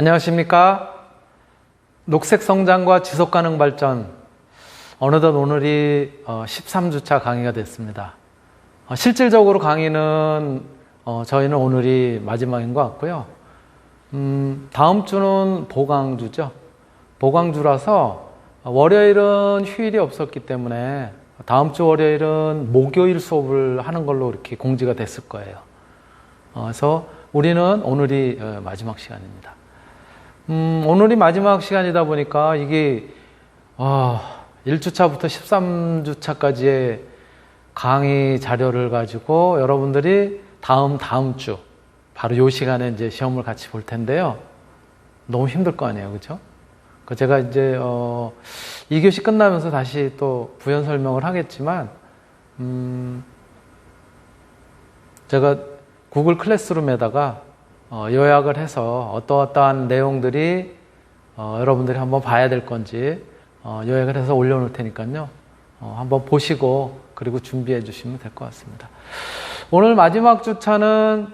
안녕하십니까. 녹색 성장과 지속 가능 발전. 어느덧 오늘이 13주차 강의가 됐습니다. 실질적으로 강의는 저희는 오늘이 마지막인 것 같고요. 다음 주는 보강주죠. 보강주라서 월요일은 휴일이 없었기 때문에 다음 주 월요일은 목요일 수업을 하는 걸로 이렇게 공지가 됐을 거예요. 그래서 우리는 오늘이 마지막 시간입니다. 오늘이 마지막 시간이다 보니까 이게 1주차부터 13주차까지의 강의 자료를 가지고 여러분들이 다음 주 바로 요 시간에 이제 시험을 같이 볼 텐데요. 너무 힘들 거 아니에요, 그렇죠? 제가 이제 2교시 끝나면서 다시 또 부연 설명을 하겠지만 제가 구글 클래스룸에다가 요약을 해서 어떠한 내용들이 여러분들이 한번 봐야 될 건지 요약을 해서 올려놓을 테니까요. 한번 보시고 그리고 준비해 주시면 될 것 같습니다. 오늘 마지막 주차는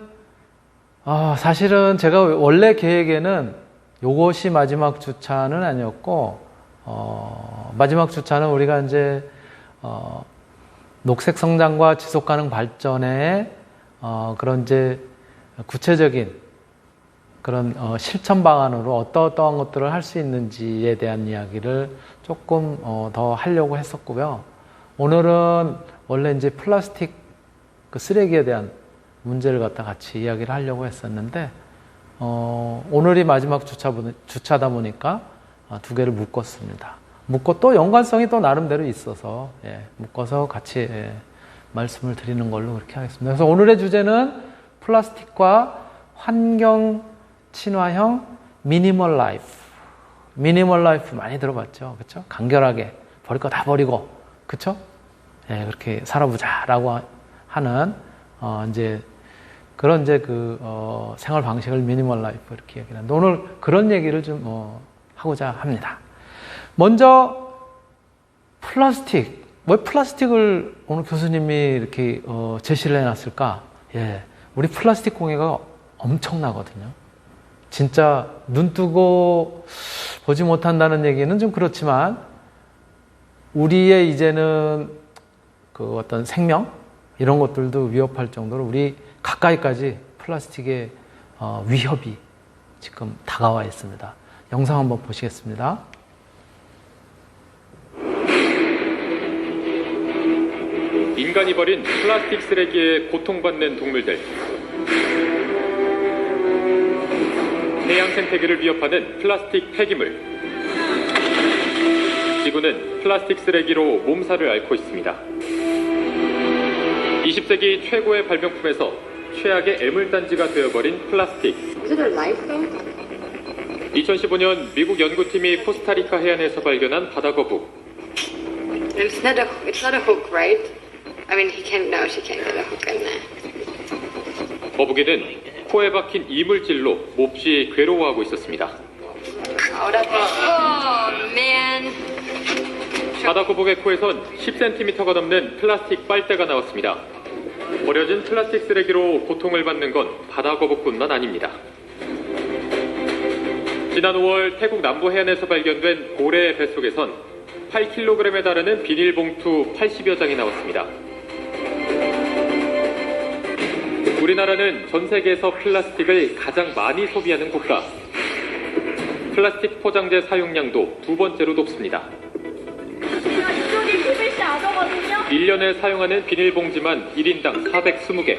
사실은 제가 원래 계획에는 요것이 마지막 주차는 아니었고 마지막 주차는 우리가 이제 녹색 성장과 지속 가능 발전의 그런 이제 구체적인 그런 실천 방안으로 어떠한 것들을 할 수 있는지에 대한 이야기를 조금 더 하려고 했었고요. 오늘은 원래 이제 플라스틱 그 쓰레기에 대한 문제를 갖다 같이 이야기를 하려고 했었는데 오늘이 마지막 주차다 보니까 두 개를 묶었습니다. 묶고 또 연관성이 또 나름대로 있어서 묶어서 같이 말씀을 드리는 걸로 그렇게 하겠습니다. 그래서 오늘의 주제는 플라스틱과 환경 친화형 미니멀 라이프. 미니멀 라이프 많이 들어봤죠? 그렇죠? 간결하게 버릴 거 다 버리고, 그렇죠? 그렇게 살아보자라고 하는 이제 그런 이제 생활 방식을 미니멀 라이프 이렇게 얘기하는데 오늘 그런 얘기를 좀 하고자 합니다. 먼저 플라스틱. 왜 플라스틱을 오늘 교수님이 이렇게 제시를 해놨을까? 우리 플라스틱 공해가 엄청나거든요. 진짜 눈 뜨고 보지 못한다는 얘기는 좀 그렇지만 우리의 이제는 그 어떤 생명 이런 것들도 위협할 정도로 우리 가까이까지 플라스틱의 위협이 지금 다가와 있습니다. 영상 한번 보시겠습니다. 인간이 버린 플라스틱 쓰레기에 고통받는 동물들. 해양 생태계를 위협하는 플라스틱 폐기물. 지구는 플라스틱 쓰레기로 몸살을 앓고 있습니다. 20세기 최고의 발명품에서 최악의 애물단지가 되어버린 플라스틱. 2015년 미국 연구팀이 코스타리카 해안에서 발견한 바다거북. It's not a hook, right? I mean, she can't get a hook in there. 거북이는 코에 박힌 이물질로 몹시 괴로워하고 있었습니다. Man. 바다거북의 코에선 10cm가 넘는 플라스틱 빨대가 나왔습니다. 버려진 플라스틱 쓰레기로 고통을 받는 건 바다거북뿐만 아닙니다. 지난 5월 태국 남부 해안에서 발견된 고래의 뱃속에선 8kg에 달하는 비닐봉투 80여 장이 나왔습니다. 우리나라는 전 세계에서 플라스틱을 가장 많이 소비하는 국가. 플라스틱 포장재 사용량도 두 번째로 높습니다. 1년에 사용하는 비닐봉지만 1인당 420개.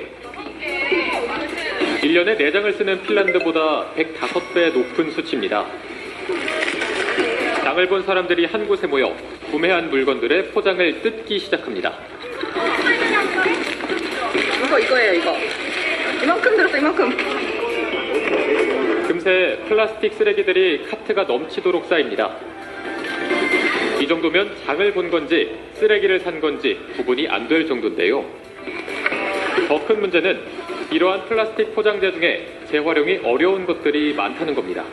1년에 4장을 쓰는 핀란드보다 105배 높은 수치입니다. 장을 본 사람들이 한 곳에 모여 구매한 물건들의 포장을 뜯기 시작합니다. 이거예요, 이거. 이만큼 들었어, 이만큼. 금세 플라스틱 쓰레기들이 카트가 넘치도록 쌓입니다. 이 정도면 장을 본 건지 쓰레기를 산 건지 구분이 안 될 정도인데요. 더 큰 문제는 이러한 플라스틱 포장재 중에 재활용이 어려운 것들이 많다는 겁니다.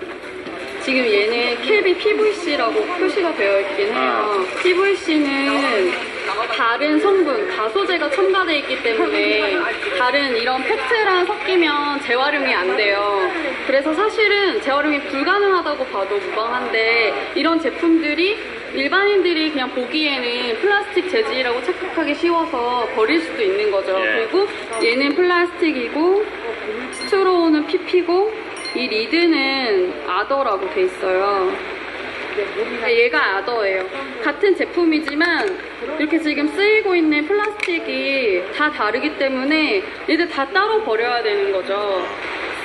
지금 얘는 캡이 PVC라고 표시가 되어 있긴 해요. PVC는 다른 성분, 가소제가 첨가되어 있기 때문에 다른 이런 페트랑 섞이면 재활용이 안 돼요. 그래서 사실은 재활용이 불가능하다고 봐도 무방한데 이런 제품들이 일반인들이 그냥 보기에는 플라스틱 재질이라고 착각하기 쉬워서 버릴 수도 있는 거죠. 그리고 얘는 플라스틱이고 스트로우는 PP고 이 리드는 아더라고 돼 있어요. 얘가 아더예요. 같은 제품이지만 이렇게 지금 쓰이고 있는 플라스틱이 다 다르기 때문에 얘들 다 따로 버려야 되는 거죠.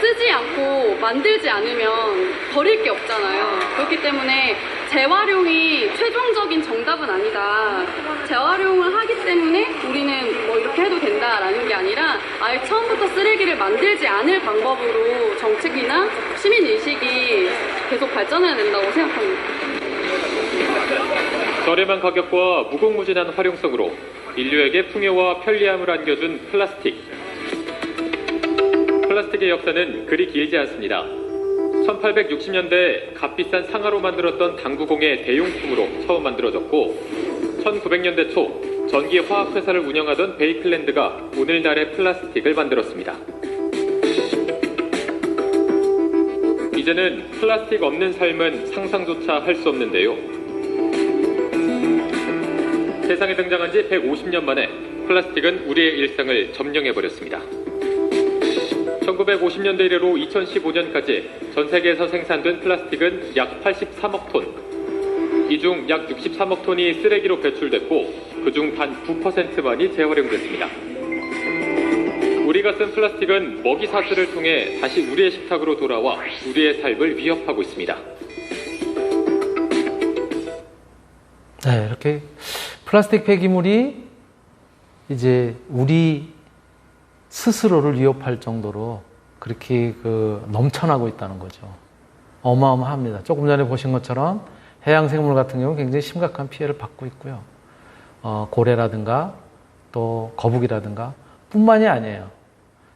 쓰지 않고 만들지 않으면 버릴 게 없잖아요. 그렇기 때문에 재활용이 최종적인 정답은 아니다. 재활용을 하기 때문에 우리는 뭐 이렇게 해도 된다라는 게 아니라 아예 처음부터 쓰레기를 만들지 않을 방법으로 정책이나 시민인식이 계속 발전해야 된다고 생각합니다. 저렴한 가격과 무궁무진한 활용성으로 인류에게 풍요와 편리함을 안겨준 플라스틱. 플라스틱의 역사는 그리 길지 않습니다. 1860년대 값비싼 상아로 만들었던 당구공의 대용품으로 처음 만들어졌고 1900년대 초 전기 화학회사를 운영하던 베이클랜드가 오늘날의 플라스틱을 만들었습니다. 이제는 플라스틱 없는 삶은 상상조차 할 수 없는데요. 세상에 등장한 지 150년 만에 플라스틱은 우리의 일상을 점령해버렸습니다. 1950년대 이래로 2015년까지 전 세계에서 생산된 플라스틱은 약 83억 톤. 이 중 약 63억 톤이 쓰레기로 배출됐고 그중 단 9%만이 재활용됐습니다. 우리가 쓴 플라스틱은 먹이 사슬을 통해 다시 우리의 식탁으로 돌아와 우리의 삶을 위협하고 있습니다. 네, 이렇게 플라스틱 폐기물이 이제 우리 스스로를 위협할 정도로 그렇게 넘쳐나고 있다는 거죠. 어마어마합니다. 조금 전에 보신 것처럼 해양 생물 같은 경우는 굉장히 심각한 피해를 받고 있고요. 고래라든가 또 거북이라든가 뿐만이 아니에요.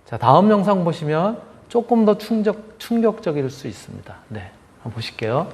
자, 다음 영상 보시면 조금 더 충격적일 수 있습니다. 네, 한번 보실게요.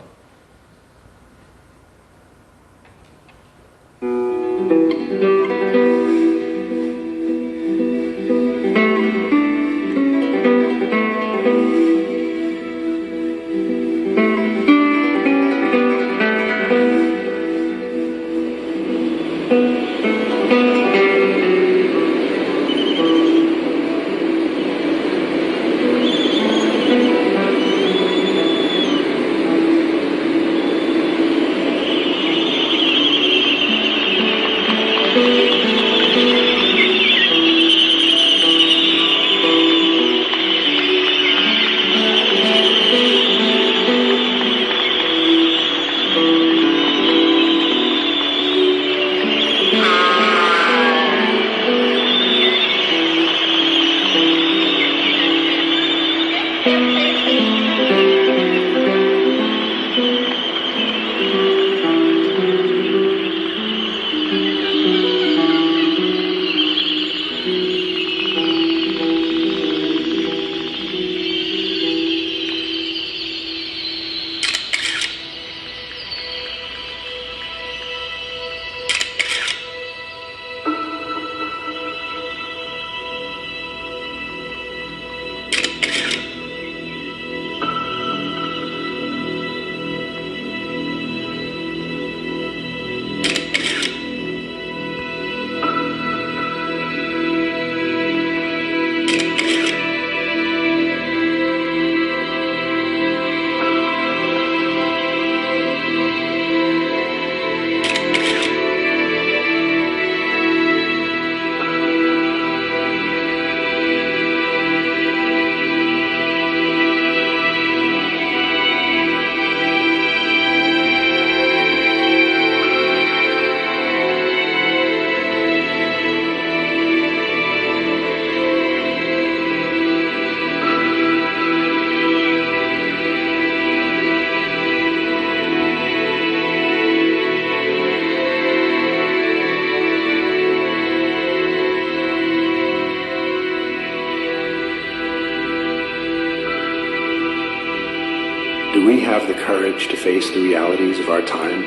Do we have the courage to face the realities of our time?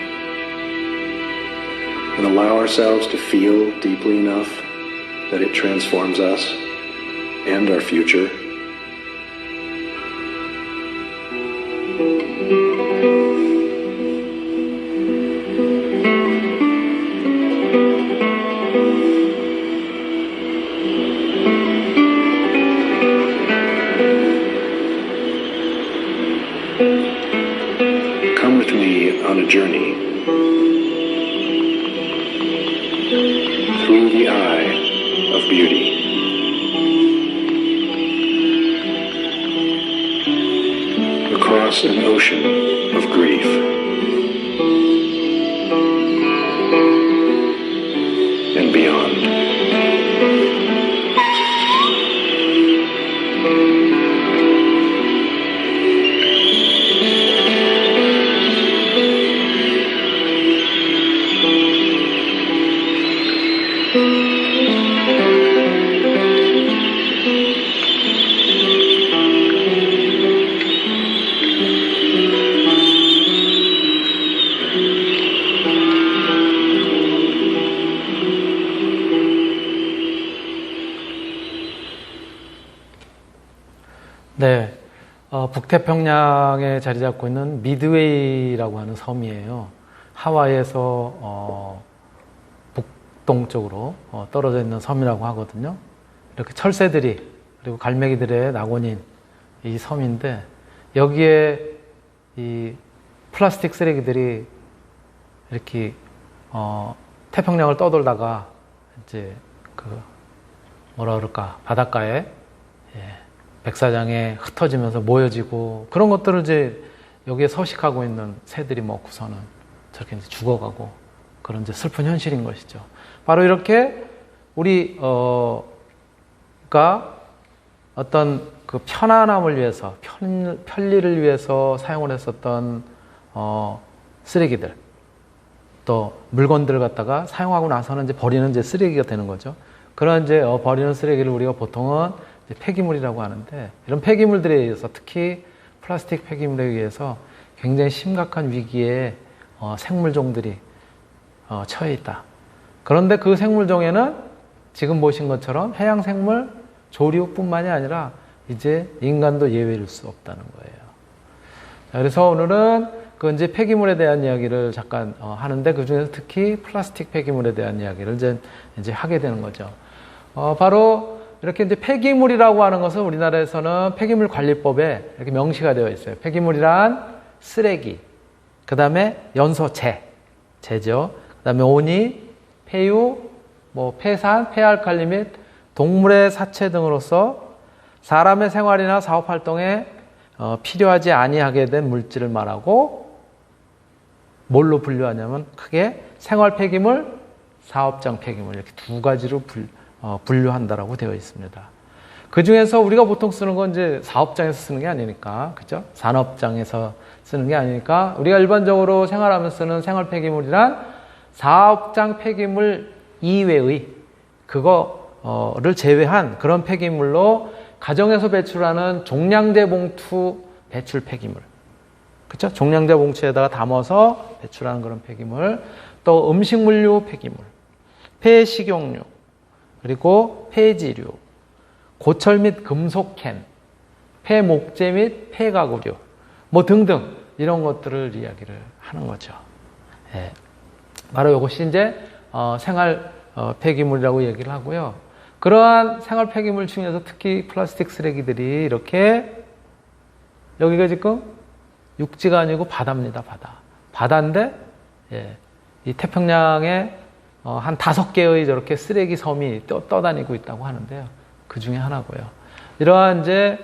and allow ourselves to feel deeply enough that it transforms us and our future. Come with me on a journey through the eye of beauty. Across an ocean of grief. And beyond. 네, 북태평양에 자리 잡고 있는 미드웨이라고 하는 섬이에요. 하와이에서 북동쪽으로 떨어져 있는 섬이라고 하거든요. 이렇게 철새들이 그리고 갈매기들의 낙원인 이 섬인데 여기에 이 플라스틱 쓰레기들이 이렇게 태평양을 떠돌다가 이제 그 뭐라 그럴까 바닷가에 백사장에 흩어지면서 모여지고 그런 것들을 이제 여기에 서식하고 있는 새들이 먹고서는 저렇게 이제 죽어가고 그런 이제 슬픈 현실인 것이죠. 바로 이렇게 우리가 어떤 그 편안함을 위해서 편리를 위해서 사용을 했었던 쓰레기들 또 물건들을 갖다가 사용하고 나서는 이제 버리는 이제 쓰레기가 되는 거죠. 그런 이제 버리는 쓰레기를 우리가 보통은 이제 폐기물이라고 하는데 이런 폐기물들에 의해서 특히 플라스틱 폐기물에 의해서 굉장히 심각한 위기에 생물종들이 처해 있다. 그런데 그 생물종에는 지금 보신 것처럼 해양생물, 조류뿐만이 아니라 이제 인간도 예외일 수 없다는 거예요. 자, 그래서 오늘은 그 이제 폐기물에 대한 이야기를 잠깐 하는데 그 중에서 특히 플라스틱 폐기물에 대한 이야기를 이제 하게 되는 거죠. 바로 이렇게 이제 폐기물이라고 하는 것은 우리나라에서는 폐기물 관리법에 이렇게 명시가 되어 있어요. 폐기물이란 쓰레기, 그 다음에 연소 재죠. 그 다음에 온이, 폐유, 뭐 폐산, 폐알칼리 및 동물의 사체 등으로서 사람의 생활이나 사업 활동에 필요하지 아니하게 된 물질을 말하고 뭘로 분류하냐면 크게 생활 폐기물, 사업장 폐기물 이렇게 두 가지로 분류한다라고 되어 있습니다. 그 중에서 우리가 보통 쓰는 건 이제 사업장에서 쓰는 게 아니니까, 그죠? 산업장에서 쓰는 게 아니니까 우리가 일반적으로 생활하면서 쓰는 생활 폐기물이란 사업장 폐기물 이외의 그거를 제외한 그런 폐기물로 가정에서 배출하는 종량제 봉투 배출 폐기물, 그렇죠? 종량제 봉투에다가 담아서 배출하는 그런 폐기물, 또 음식물류 폐기물, 폐식용유, 그리고 폐지류, 고철 및 금속캔, 폐목재 및 폐가구류, 뭐 등등 이런 것들을 이야기를 하는 거죠. 예. 바로 이것이 이제 생활 폐기물이라고 얘기를 하고요. 그러한 생활 폐기물 중에서 특히 플라스틱 쓰레기들이 이렇게 여기가 지금 육지가 아니고 바다입니다. 바다인데 이 태평양에 한 5개의 저렇게 쓰레기 섬이 떠다니고 있다고 하는데요. 그 중에 하나고요. 이러한 이제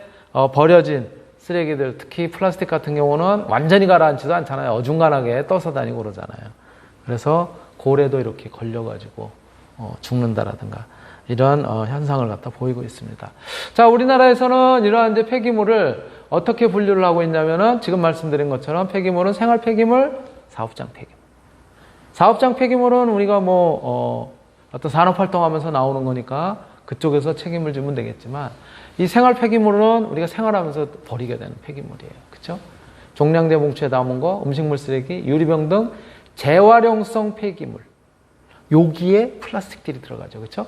버려진 쓰레기들, 특히 플라스틱 같은 경우는 완전히 가라앉지도 않잖아요. 어중간하게 떠서 다니고 그러잖아요. 그래서 고래도 이렇게 걸려가지고 죽는다라든가 이러한 현상을 갖다 보이고 있습니다. 자, 우리나라에서는 이러한 이제 폐기물을 어떻게 분류를 하고 있냐면은 지금 말씀드린 것처럼 폐기물은 생활 폐기물, 사업장 폐기물. 사업장 폐기물은 우리가 어떤 산업 활동하면서 나오는 거니까 그쪽에서 책임을 지면 되겠지만 이 생활 폐기물은 우리가 생활하면서 버리게 되는 폐기물이에요. 그렇죠? 종량제 봉투에 담은 거, 음식물 쓰레기, 유리병 등 재활용성 폐기물. 여기에 플라스틱들이 들어가죠. 그렇죠?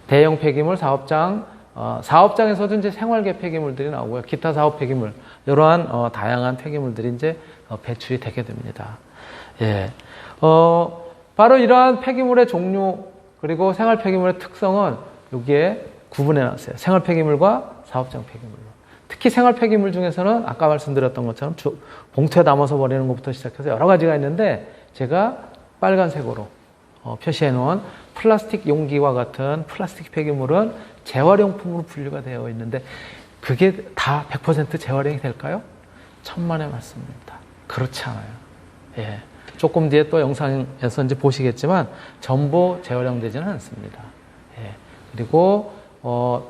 대형 폐기물 사업장, 사업장에서도 이제 생활계 폐기물들이 나오고요. 기타 사업 폐기물, 이러한 다양한 폐기물들이 이제 배출이 되게 됩니다. 예. 바로 이러한 폐기물의 종류, 그리고 생활 폐기물의 특성은 여기에 구분해 놨어요. 생활 폐기물과 사업장 폐기물로. 특히 생활 폐기물 중에서는 아까 말씀드렸던 것처럼 봉투에 담아서 버리는 것부터 시작해서 여러 가지가 있는데, 제가 빨간색으로 표시해 놓은 플라스틱 용기와 같은 플라스틱 폐기물은 재활용품으로 분류가 되어 있는데, 그게 다 100% 재활용이 될까요? 천만의 말씀입니다. 그렇지 않아요. 예. 조금 뒤에 또 영상에서 이제 보시겠지만 전부 재활용되지는 않습니다. 예. 그리고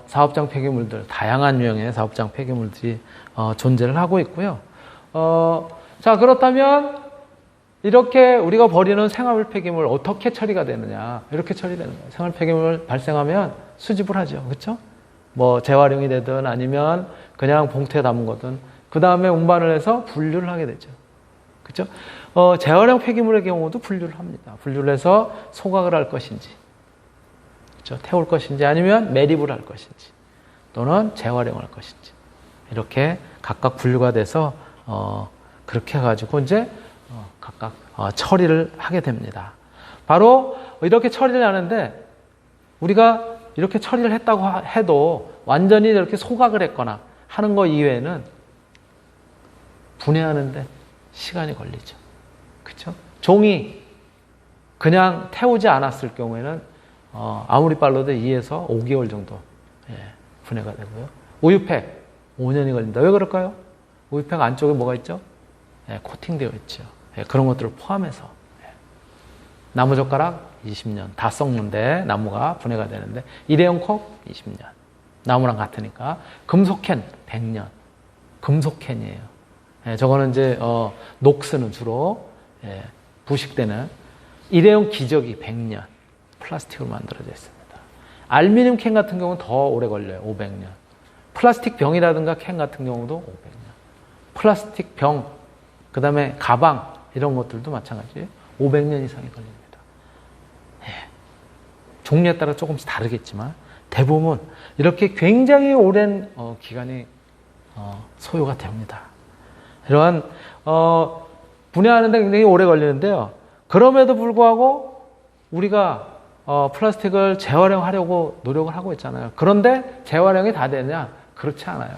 사업장 폐기물들, 다양한 유형의 사업장 폐기물들이 존재를 하고 있고요. 자, 그렇다면 이렇게 우리가 버리는 생활 폐기물 어떻게 처리가 되느냐? 이렇게 처리되는 거예요. 생활 폐기물 발생하면 수집을 하죠. 그렇죠? 뭐 재활용이 되든 아니면 그냥 봉투에 담은 거든, 그 다음에 운반을 해서 분류를 하게 되죠. 그렇죠? 재활용 폐기물의 경우도 분류를 합니다. 분류를 해서 소각을 할 것인지, 그렇죠? 태울 것인지, 아니면 매립을 할 것인지, 또는 재활용을 할 것인지, 이렇게 각각 분류가 돼서 그렇게 해가지고 이제 각각 처리를 하게 됩니다. 바로 이렇게 처리를 하는데, 우리가 이렇게 처리를 했다고 해도 완전히 이렇게 소각을 했거나 하는 거 이외에는 분해하는데 시간이 걸리죠. 그렇죠? 종이 그냥 태우지 않았을 경우에는 아무리 빨라도 2에서 5개월 정도 분해가 되고요. 우유팩 5년이 걸립니다. 왜 그럴까요? 우유팩 안쪽에 뭐가 있죠? 코팅되어 있죠. 그런 것들을 포함해서. 나무젓가락 20년 다 썩는데 나무가 분해가 되는데, 일회용 컵 20년 나무랑 같으니까. 금속캔 100년 금속캔이에요. 저거는 이제 녹스는 주로 부식되는. 일회용 기저귀 100년 플라스틱으로 만들어져 있습니다. 알루미늄 캔 같은 경우는 더 오래 걸려요. 500년. 플라스틱 병이라든가 캔 같은 경우도 500년. 플라스틱 병, 그 다음에 가방 이런 것들도 마찬가지예요. 500년 이상이 걸립니다. 종류에 따라 조금씩 다르겠지만 대부분 이렇게 굉장히 오랜 기간이 소요가 됩니다. 이러한 분해하는데 굉장히 오래 걸리는데요. 그럼에도 불구하고 우리가 플라스틱을 재활용하려고 노력을 하고 있잖아요. 그런데 재활용이 다 되냐? 그렇지 않아요.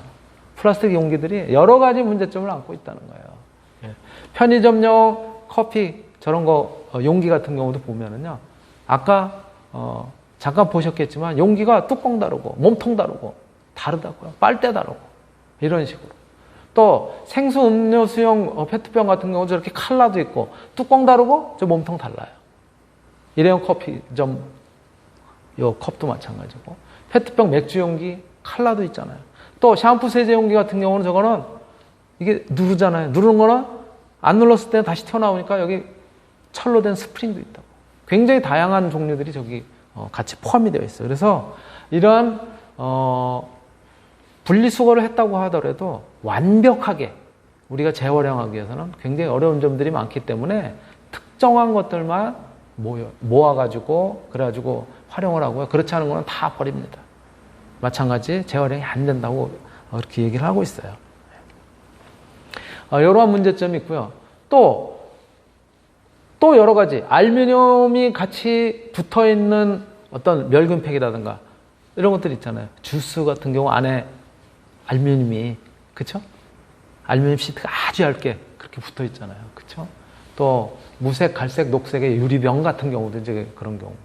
플라스틱 용기들이 여러 가지 문제점을 안고 있다는 거예요. 편의점용 커피 저런 거 용기 같은 경우도 보면은요, 아까 잠깐 보셨겠지만 용기가 뚜껑 다르고 몸통 다르고 다르다고요. 빨대 다르고 이런 식으로. 또 생수 음료수용 페트병 같은 경우도 저렇게 칼라도 있고 뚜껑 다르고 저 몸통 달라요. 일회용 커피점 요 컵도 마찬가지고, 페트병 맥주 용기 칼라도 있잖아요. 또 샴푸 세제 용기 같은 경우는 저거는 이게 누르잖아요. 누르는 거는 안 눌렀을 때는 다시 튀어나오니까 여기 철로 된 스프링도 있다고. 굉장히 다양한 종류들이 저기 같이 포함이 되어 있어요. 그래서 이러한 분리수거를 했다고 하더라도 완벽하게 우리가 재활용하기 위해서는 굉장히 어려운 점들이 많기 때문에 특정한 것들만 모아가지고 그래가지고 활용을 하고요. 그렇지 않은 거는 다 버립니다. 마찬가지 재활용이 안 된다고 그렇게 얘기를 하고 있어요. 이러한 문제점이 있고요. 또 여러 가지 알루미늄이 같이 붙어있는 어떤 멸균팩이라든가 이런 것들 있잖아요. 주스 같은 경우 안에 알루미늄이, 그쵸? 알루미늄 시트가 아주 얇게 그렇게 붙어 있잖아요. 그쵸? 또 무색, 갈색, 녹색의 유리병 같은 경우도 이제 그런 경우고요.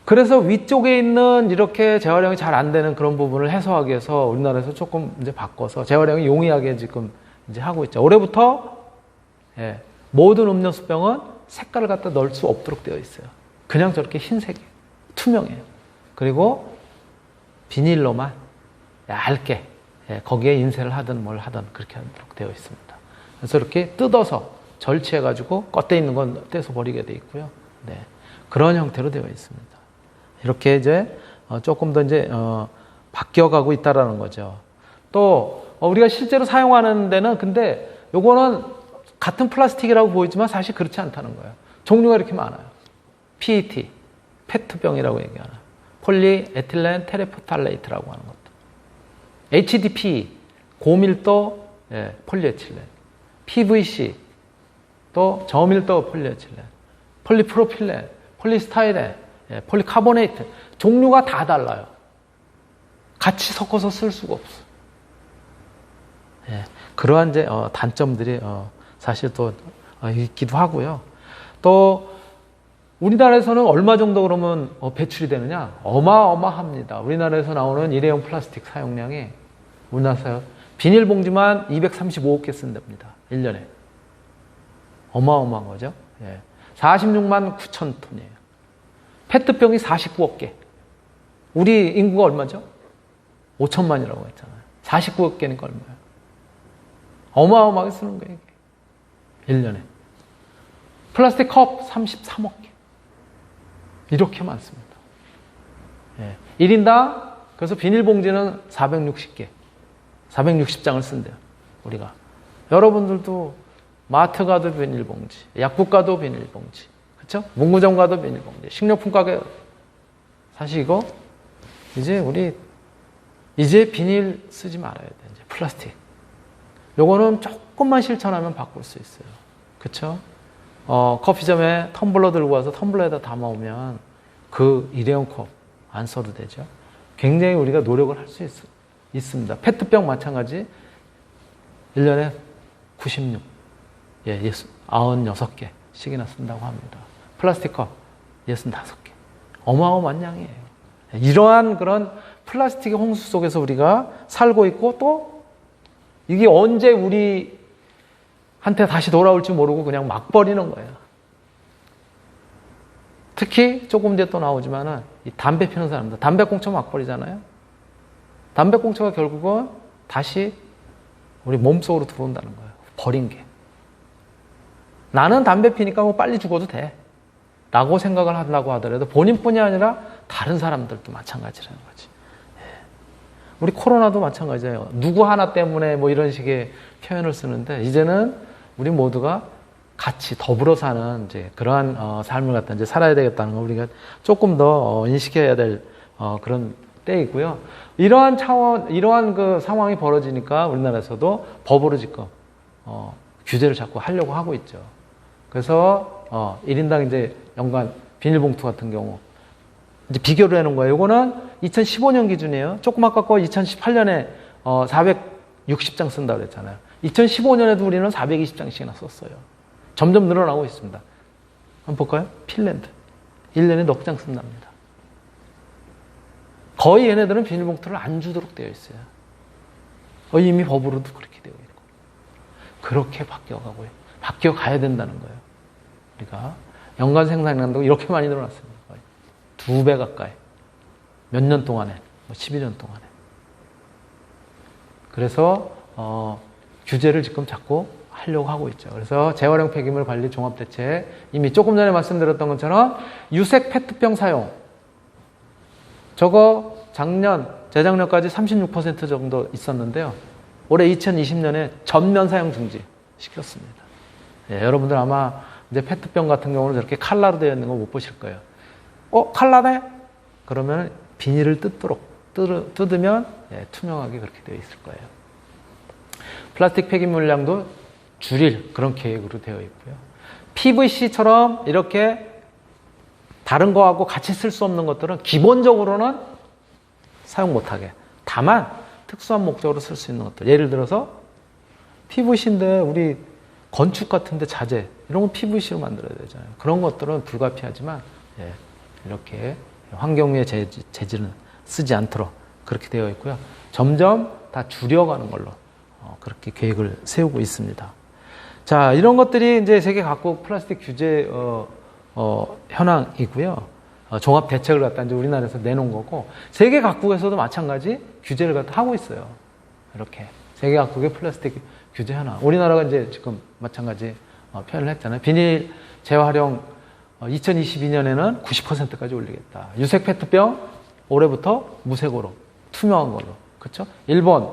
그래서 위쪽에 있는 이렇게 재활용이 잘 안 되는 그런 부분을 해소하기 위해서 우리나라에서 조금 이제 바꿔서 재활용이 용이하게 지금 이제 하고 있죠. 올해부터 모든 음료수병은 색깔을 갖다 넣을 수 없도록 되어 있어요. 그냥 저렇게 흰색이에요. 투명해요. 그리고 비닐로만 얇게 거기에 인쇄를 하든 뭘 하든 그렇게 하도록 되어 있습니다. 그래서 이렇게 뜯어서 절취해가지고 겉에 있는 건 떼서 버리게 되어 있고요. 네, 그런 형태로 되어 있습니다. 이렇게 이제 조금 더 이제 바뀌어가고 있다라는 거죠. 또 우리가 실제로 사용하는 데는 근데 요거는 같은 플라스틱이라고 보이지만 사실 그렇지 않다는 거예요. 종류가 이렇게 많아요. PET, 페트병이라고 얘기하는 폴리에틸렌 테레포탈레이트라고 하는 것도. HDPE, 고밀도 폴리에틸렌. PVC, 또 저밀도 폴리에틸렌. 폴리프로필렌, 폴리스타이렌, 폴리카보네이트. 종류가 다 달라요. 같이 섞어서 쓸 수가 없어. 그러한 이제 단점들이 사실 또 있기도 하고요. 또 우리나라에서는 얼마 정도 그러면 배출이 되느냐? 어마어마합니다. 우리나라에서 나오는 일회용 플라스틱 사용량이 우리나라에서 비닐봉지만 235억 개 쓴답니다. 1년에. 어마어마한 거죠. 46만 9천 톤이에요. 페트병이 49억 개. 우리 인구가 얼마죠? 5천만이라고 했잖아요. 49억 개니까 얼마예요? 어마어마하게 쓰는 거예요, 이게. 1년에. 플라스틱 컵 33억 개. 이렇게 많습니다. 1인당, 그래서 비닐봉지는 460개. 460장을 쓴대요, 우리가. 여러분들도 마트 가도 비닐봉지, 약국 가도 비닐봉지, 그쵸? 문구점 가도 비닐봉지, 식료품 가게. 사실 이거, 이제 비닐 쓰지 말아야 돼, 이제 플라스틱. 요거는 조금만 실천하면 바꿀 수 있어요. 그쵸? 커피점에 텀블러 들고 와서 텀블러에다 담아오면 그 일회용 컵 안 써도 되죠. 굉장히 우리가 노력을 할 수 있습니다. 페트병 마찬가지 1년에 96개씩이나 쓴다고 합니다. 플라스틱 컵 65개. 어마어마한 양이에요. 이러한 그런 플라스틱의 홍수 속에서 우리가 살고 있고 또 이게 언제 우리한테 다시 돌아올지 모르고 그냥 막 버리는 거예요. 특히 조금 뒤에 또 나오지만은 이 담배 피우는 사람들, 담배꽁초 막 버리잖아요. 담배꽁초가 결국은 다시 우리 몸속으로 들어온다는 거예요. 버린 게. 나는 담배 피니까 뭐 빨리 죽어도 돼. 라고 생각을 하려고 하더라도 본인뿐이 아니라 다른 사람들도 마찬가지라는 거지. 우리 코로나도 마찬가지예요. 누구 하나 때문에 뭐 이런 식의 표현을 쓰는데 이제는 우리 모두가 같이 더불어 사는 이제 그러한 삶을 갖다 이제 살아야 되겠다는 거 우리가 조금 더 인식해야 될 그런 때이고요. 이러한 그 상황이 벌어지니까 우리나라에서도 법으로 지금 규제를 자꾸 하려고 하고 있죠. 그래서 1인당 이제 연간 비닐봉투 같은 경우 이제 비교를 해놓은 거예요. 이거는 2015년 기준이에요. 조금 아까 거 2018년에 460장 쓴다고 그랬잖아요. 2015년에도 우리는 420장씩이나 썼어요. 점점 늘어나고 있습니다. 한번 볼까요? 핀란드. 1년에 넉 장 쓴답니다. 거의 얘네들은 비닐봉투를 안 주도록 되어 있어요. 이미 법으로도 그렇게 되어 있고. 그렇게 바뀌어가야 된다는 거예요. 우리가 연간 생산량도 이렇게 많이 늘어났습니다. 2배 가까이. 몇 년 동안에, 12년 동안에. 그래서 규제를 지금 자꾸 하려고 하고 있죠. 그래서 재활용 폐기물 관리 종합대책, 이미 조금 전에 말씀드렸던 것처럼 유색 페트병 사용. 저거 재작년까지 36% 정도 있었는데요. 올해 2020년에 전면 사용 중지 시켰습니다. 여러분들 아마 이제 페트병 같은 경우는 저렇게 칼라로 되어 있는 거 못 보실 거예요. 칼라네? 그러면 비닐을 뜯으면 투명하게 그렇게 되어 있을 거예요. 플라스틱 폐기물량도 줄일 그런 계획으로 되어 있고요. PVC처럼 이렇게 다른 거하고 같이 쓸 수 없는 것들은 기본적으로는 사용 못하게. 다만 특수한 목적으로 쓸 수 있는 것들. 예를 들어서 PVC인데 우리 건축 같은데 자재 이런 건 PVC로 만들어야 되잖아요. 그런 것들은 불가피하지만 이렇게 환경유해 재질은 쓰지 않도록 그렇게 되어 있고요. 점점 다 줄여가는 걸로 그렇게 계획을 세우고 있습니다. 자, 이런 것들이 이제 세계 각국 플라스틱 규제 현황이고요. 종합 대책을 갖다 이제 우리나라에서 내놓은 거고 세계 각국에서도 마찬가지 규제를 갖다 하고 있어요. 이렇게 세계 각국의 플라스틱 규제 현황. 우리나라가 이제 지금 마찬가지 표현을 했잖아요. 비닐 재활용 2022년에는 90%까지 올리겠다. 유색 페트병 올해부터 무색으로 투명한 걸로. 그렇죠? 일본,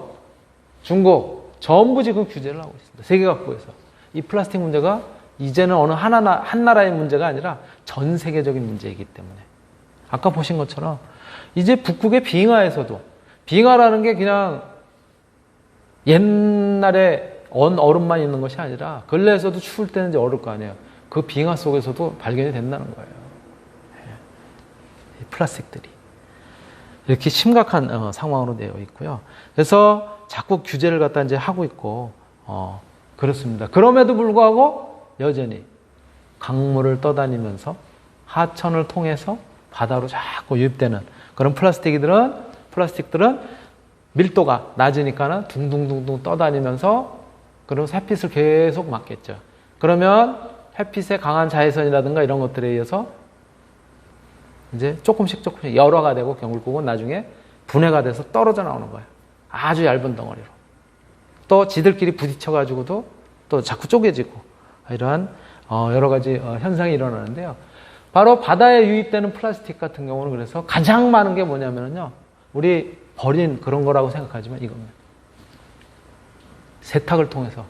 중국 전부 지금 규제를 하고 있습니다. 세계 각국에서. 이 플라스틱 문제가 이제는 어느 한 나라의 문제가 아니라 전 세계적인 문제이기 때문에 아까 보신 것처럼 이제 북극의 빙하에서도 빙하라는 게 그냥 옛날에 얼음만 있는 것이 아니라 근래에서도 추울 때는 이제 얼을 거 아니에요. 그 빙하 속에서도 발견이 된다는 거예요. 이 플라스틱들이 이렇게 심각한 상황으로 되어 있고요. 그래서 자꾸 규제를 갖다 이제 하고 있고 그렇습니다. 그럼에도 불구하고 여전히 강물을 떠다니면서 하천을 통해서 바다로 자꾸 유입되는 그런 플라스틱들은 밀도가 낮으니까는 둥둥둥둥 떠다니면서 그러면서 햇빛을 계속 맞겠죠. 그러면 햇빛의 강한 자외선이라든가 이런 것들에 의해서 이제 조금씩 열화가 되고 결국은 나중에 분해가 돼서 떨어져 나오는 거예요. 아주 얇은 덩어리로. 또 지들끼리 부딪혀가지고도 또 자꾸 쪼개지고 이러한 여러 가지 현상이 일어나는데요. 바로 바다에 유입되는 플라스틱 같은 경우는 그래서 가장 많은 게 뭐냐면요. 우리 버린 그런 거라고 생각하지만 이겁니다. 세탁을 통해서.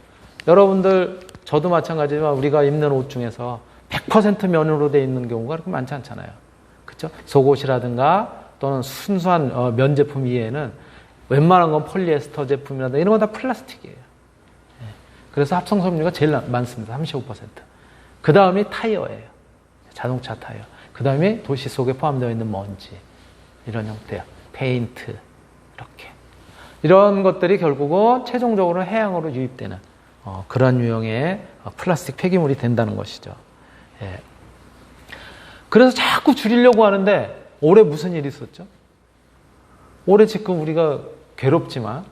여러분들, 저도 마찬가지지만 우리가 입는 옷 중에서 100% 면으로 되어 있는 경우가 그렇게 많지 않잖아요. 그렇죠? 속옷이라든가 또는 순수한 면 제품 이외에는 웬만한 건 폴리에스터 제품이라든가 이런 건 다 플라스틱이에요. 그래서 합성 섬유가 제일 많습니다. 35%. 그 다음이 타이어예요. 자동차 타이어. 그 다음에 도시 속에 포함되어 있는 먼지. 이런 형태요. 페인트. 이렇게. 이런 것들이 결국은 최종적으로 해양으로 유입되는 그런 유형의 플라스틱 폐기물이 된다는 것이죠. 예. 그래서 자꾸 줄이려고 하는데 올해 무슨 일이 있었죠? 올해 지금 우리가 괴롭지만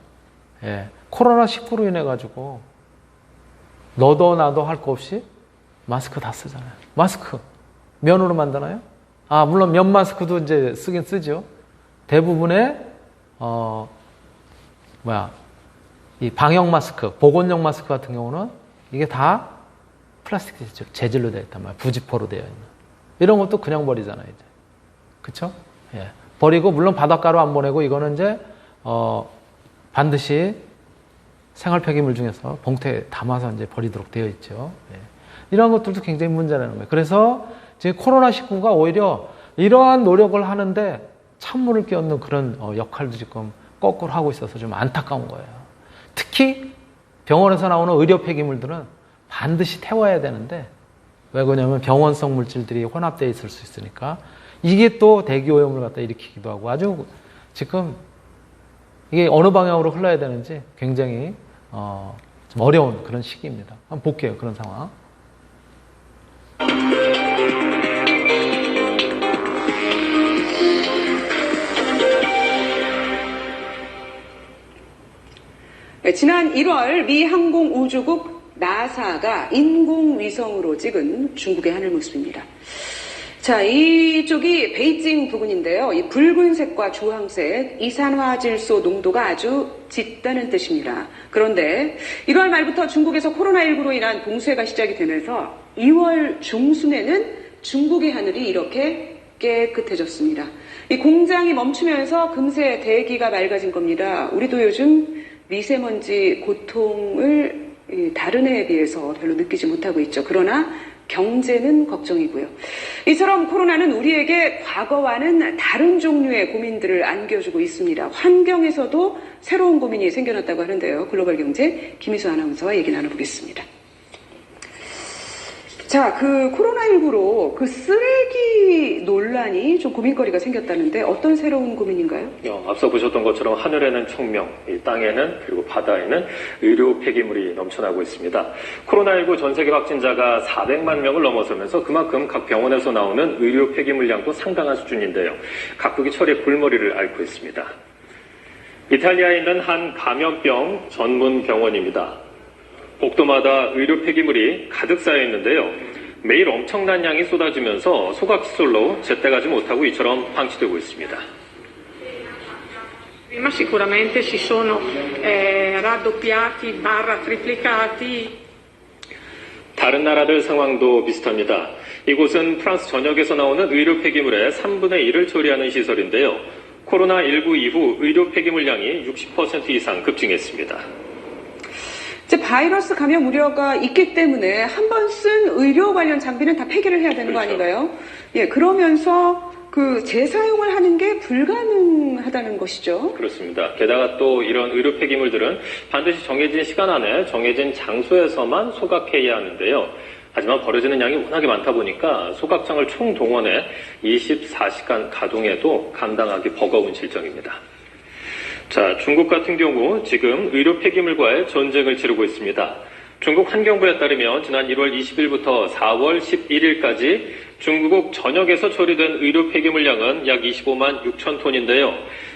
코로나19로 인해 가지고 너도 나도 할 거 없이 마스크 다 쓰잖아요. 마스크 면으로 만드나요? 물론 면 마스크도 이제 쓰긴 쓰죠. 대부분의 이 방역 마스크, 보건용 마스크 같은 경우는 이게 다 플라스틱 재질로 되어 있단 말이에요. 부지포로 되어 있는. 이런 것도 그냥 버리잖아요, 이제. 그쵸? 예. 버리고, 물론 바닷가로 안 보내고, 이거는 이제, 반드시 생활 폐기물 중에서 봉투에 담아서 이제 버리도록 되어 있죠. 예. 이런 것들도 굉장히 문제라는 거예요. 그래서 지금 코로나19가 오히려 이러한 노력을 하는데 찬물을 끼얹는 그런 역할도 지금 거꾸로 하고 있어서 좀 안타까운 거예요. 특히 병원에서 나오는 의료 폐기물들은 반드시 태워야 되는데 왜 그러냐면 병원성 물질들이 혼합되어 있을 수 있으니까 이게 또 대기오염을 갖다 일으키기도 하고 아주 지금 이게 어느 방향으로 흘러야 되는지 굉장히 좀 어려운 그런 시기입니다. 한번 볼게요. 그런 상황. 지난 1월 미 항공우주국 나사가 인공위성으로 찍은 중국의 하늘 모습입니다. 자, 이쪽이 베이징 부근인데요. 이 붉은색과 주황색 이산화질소 농도가 아주 짙다는 뜻입니다. 그런데 1월 말부터 중국에서 코로나19로 인한 봉쇄가 시작이 되면서 2월 중순에는 중국의 하늘이 이렇게 깨끗해졌습니다. 이 공장이 멈추면서 금세 대기가 맑아진 겁니다. 우리도 요즘 미세먼지 고통을 다른 해에 비해서 별로 느끼지 못하고 있죠. 그러나 경제는 걱정이고요. 이처럼 코로나는 우리에게 과거와는 다른 종류의 고민들을 안겨주고 있습니다. 환경에서도 새로운 고민이 생겨났다고 하는데요. 글로벌 경제 김희수 아나운서와 얘기 나눠보겠습니다. 자, 그 코로나19로 그 쓰레기 논란이 좀 고민거리가 생겼다는데 어떤 새로운 고민인가요? 앞서 보셨던 것처럼 하늘에는 청명, 이 땅에는 그리고 바다에는 의료 폐기물이 넘쳐나고 있습니다. 코로나19 전 세계 확진자가 400만 명을 넘어서면서 그만큼 각 병원에서 나오는 의료 폐기물 양도 상당한 수준인데요. 각국이 철의 골머리를 앓고 있습니다. 이탈리아에 있는 한 감염병 전문 병원입니다. 복도마다 의료 폐기물이 가득 쌓여 있는데요. 매일 엄청난 양이 쏟아지면서 소각시설로 제때 가지 못하고 이처럼 방치되고 있습니다. Prima sicuramente si sono raddoppiati barra triplicati. 다른 나라들 상황도 비슷합니다. 이곳은 프랑스 전역에서 나오는 의료 폐기물의 3분의 1을 처리하는 시설인데요. 코로나19 이후 의료 폐기물 양이 60% 이상 급증했습니다. 이제 바이러스 감염 우려가 있기 때문에 한 번 쓴 의료 관련 장비는 다 폐기를 해야 되는 거 아닌가요? 예, 그러면서 그 재사용을 하는 게 불가능하다는 것이죠. 그렇습니다. 게다가 또 이런 의료 폐기물들은 반드시 정해진 시간 안에 정해진 장소에서만 소각해야 하는데요. 하지만 버려지는 양이 워낙에 많다 보니까 소각장을 총동원해 24시간 가동해도 감당하기 버거운 실정입니다. 자, 중국 같은 경우 지금 의료 폐기물과의 전쟁을 치르고 있습니다. 중국 환경부에 따르면 지난 1월 20일부터 4월 11일까지 중국 전역에서 처리된 의료 폐기물량은 약 25만 6천 톤인데요.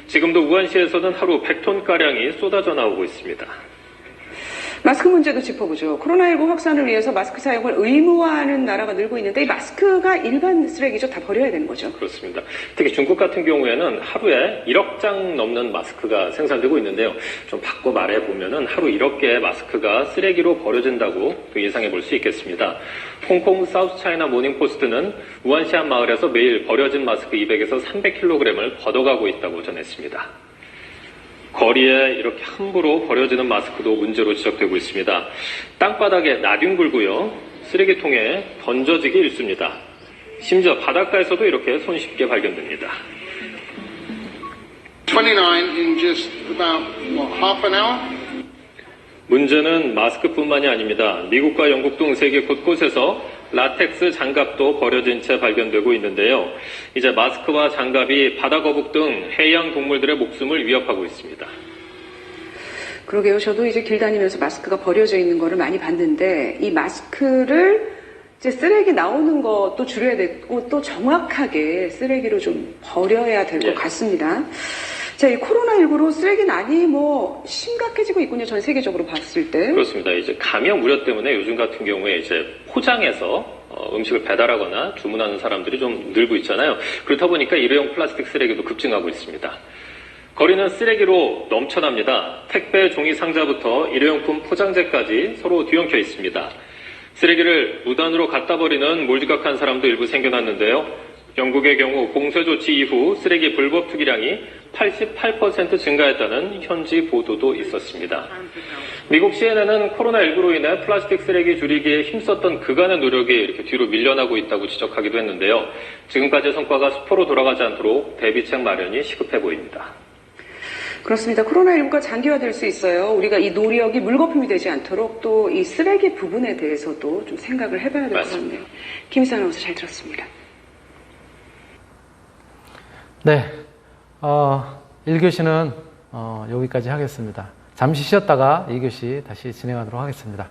지금도 우한시에서는 하루 100톤가량이 쏟아져 나오고 있습니다. 마스크 문제도 짚어보죠. 코로나19 확산을 위해서 마스크 사용을 의무화하는 나라가 늘고 있는데 이 마스크가 일반 쓰레기죠. 다 버려야 되는 거죠. 그렇습니다. 특히 중국 같은 경우에는 하루에 1억 장 넘는 마스크가 생산되고 있는데요. 좀 바꿔 말해보면은 하루 1억 개의 마스크가 쓰레기로 버려진다고 예상해 볼 수 있겠습니다. 홍콩 사우스 차이나 모닝포스트는 우한시 한 마을에서 매일 버려진 마스크 200에서 300kg을 걷어가고 있다고 전했습니다. 거리에 이렇게 함부로 버려지는 마스크도 문제로 지적되고 있습니다. 땅바닥에 나뒹굴고요. 쓰레기통에 던져지기 일쑤입니다. 심지어 바닷가에서도 이렇게 손쉽게 발견됩니다. 29 in just about half an hour. 문제는 마스크뿐만이 아닙니다. 미국과 영국 등 세계 곳곳에서 라텍스 장갑도 버려진 채 발견되고 있는데요. 이제 마스크와 장갑이 바다거북 등 해양 동물들의 목숨을 위협하고 있습니다. 그러게요. 저도 이제 길 다니면서 마스크가 버려져 있는 거를 많이 봤는데 이 마스크를 이제 쓰레기 나오는 것도 줄여야 되고 또 정확하게 쓰레기로 좀 버려야 될 것 같습니다. 자, 이 코로나19로 쓰레기난이 심각해지고 있군요. 전 세계적으로 봤을 때. 그렇습니다. 이제 감염 우려 때문에 요즘 같은 경우에 이제 포장해서 음식을 배달하거나 주문하는 사람들이 좀 늘고 있잖아요. 그렇다 보니까 일회용 플라스틱 쓰레기도 급증하고 있습니다. 거리는 쓰레기로 넘쳐납니다. 택배 종이 상자부터 일회용품 포장재까지 서로 뒤엉켜 있습니다. 쓰레기를 무단으로 갖다 버리는 몰지각한 사람도 일부 생겨났는데요. 영국의 경우 봉쇄 조치 이후 쓰레기 불법 투기량이 88% 증가했다는 현지 보도도 있었습니다. 미국 CNN은 코로나19로 인해 플라스틱 쓰레기 줄이기에 힘썼던 그간의 노력이 이렇게 뒤로 밀려나고 있다고 지적하기도 했는데요. 지금까지의 성과가 수포로 돌아가지 않도록 대비책 마련이 시급해 보입니다. 그렇습니다. 코로나19가 장기화될 수 있어요. 우리가 이 노력이 물거품이 되지 않도록 또 이 쓰레기 부분에 대해서도 좀 생각을 해봐야 될 것 같네요. 김희선 아나운서 잘 들었습니다. 네, 1교시는 여기까지 하겠습니다. 잠시 쉬었다가 2교시 다시 진행하도록 하겠습니다.